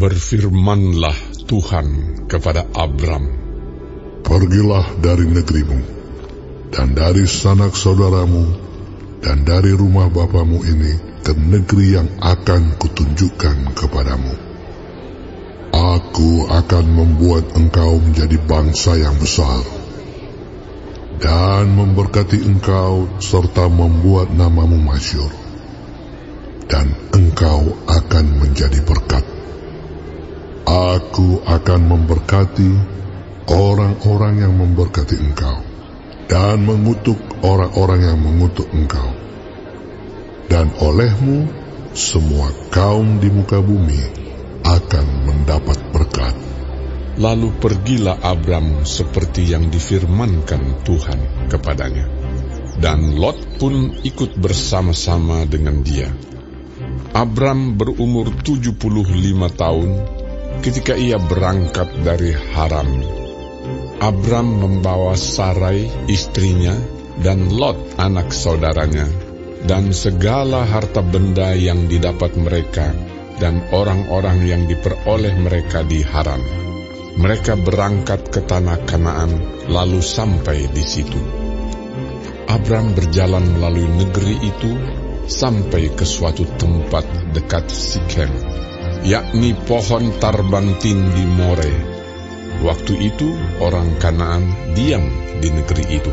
Berfirmanlah Tuhan kepada Abram, "Pergilah dari negerimu, dan dari sanak saudaramu, dan dari rumah bapamu ini ke negeri yang akan kutunjukkan kepadamu. Aku akan membuat engkau menjadi bangsa yang besar, dan memberkati engkau serta membuat namamu masyhur, dan engkau akan menjadi berkat. Aku akan memberkati orang-orang yang memberkati engkau, dan mengutuk orang-orang yang mengutuk engkau. Dan olehmu semua kaum di muka bumi akan mendapat berkat." Lalu pergilah Abram seperti yang difirmankan Tuhan kepadanya. Dan Lot pun ikut bersama-sama dengan dia. Abram berumur 75 tahun ketika ia berangkat dari Haran. Abram membawa Sarai istrinya dan Lot anak saudaranya, dan segala harta benda yang didapat mereka dan orang-orang yang diperoleh mereka di Haran. Mereka berangkat ke tanah Kanaan, lalu sampai di situ. Abram berjalan melalui negeri itu sampai ke suatu tempat dekat Sikem, yakni pohon tarbantin di More. Waktu itu orang Kanaan diam di negeri itu.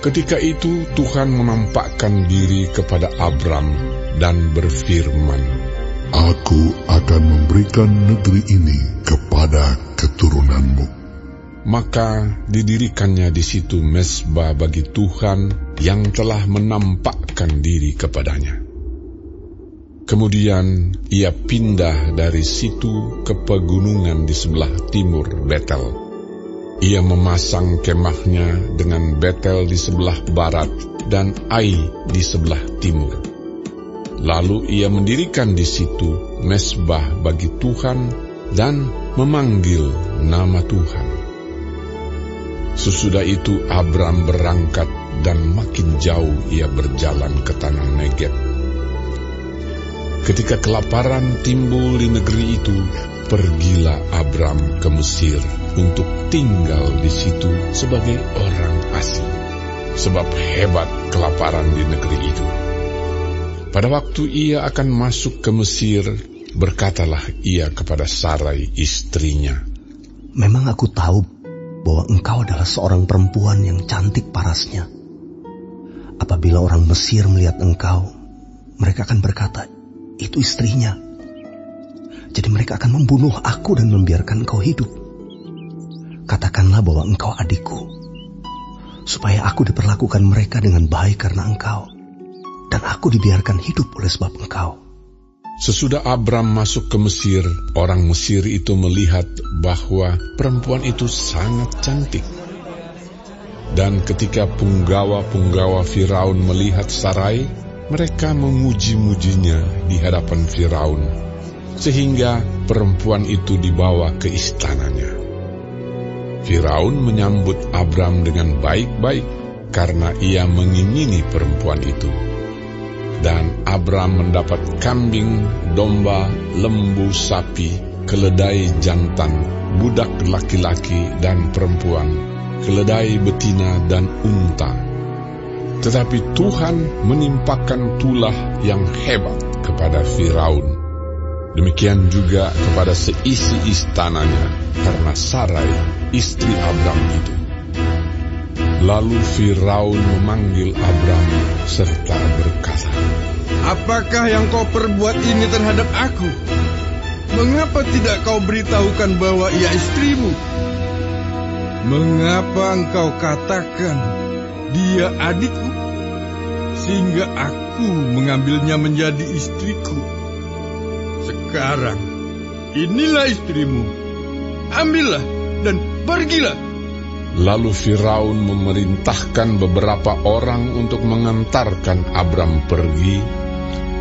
Ketika itu Tuhan menampakkan diri kepada Abram dan berfirman, "Aku akan memberikan negeri ini kepada keturunanmu." Maka didirikannya di situ mezbah bagi Tuhan yang telah menampakkan diri kepadanya. Kemudian ia pindah dari situ ke pegunungan di sebelah timur Betel. Ia memasang kemahnya dengan Betel di sebelah barat dan Ai di sebelah timur. Lalu ia mendirikan di situ mezbah bagi Tuhan dan memanggil nama Tuhan. Sesudah itu Abram berangkat dan makin jauh ia berjalan ke tanah Negeb. Ketika kelaparan timbul di negeri itu, pergilah Abram ke Mesir untuk tinggal di situ sebagai orang asing, sebab hebat kelaparan di negeri itu. Pada waktu ia akan masuk ke Mesir, berkatalah ia kepada Sarai istrinya, "Memang aku tahu bahwa engkau adalah seorang perempuan yang cantik parasnya. Apabila orang Mesir melihat engkau, mereka akan berkata, 'Itu istrinya.' Jadi mereka akan membunuh aku dan membiarkan engkau hidup. Katakanlah bahwa engkau adikku, supaya aku diperlakukan mereka dengan baik karena engkau, dan aku dibiarkan hidup oleh sebab engkau." Sesudah Abram masuk ke Mesir, orang Mesir itu melihat bahwa perempuan itu sangat cantik. Dan ketika punggawa-punggawa Firaun melihat Sarai, mereka memuji-mujinya di hadapan Firaun, sehingga perempuan itu dibawa ke istananya. Firaun menyambut Abram dengan baik-baik karena ia mengingini perempuan itu. Dan Abram mendapat kambing, domba, lembu, sapi, keledai jantan, budak laki-laki dan perempuan, keledai betina dan unta. Tetapi Tuhan menimpakan tulah yang hebat kepada Firaun. Demikian juga kepada seisi istananya karena Sarai, istri Abram itu. Lalu Firaun memanggil Abram serta berkata, "Apakah yang kau perbuat ini terhadap aku? Mengapa tidak kau beritahukan bahwa ia istrimu? Mengapa engkau katakan dia adikku, sehingga aku mengambilnya menjadi istriku? Sekarang inilah istrimu, ambillah dan pergilah." Lalu Firaun memerintahkan beberapa orang untuk mengantarkan Abram pergi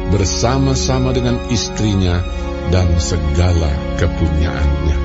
bersama-sama dengan istrinya dan segala kepunyaannya.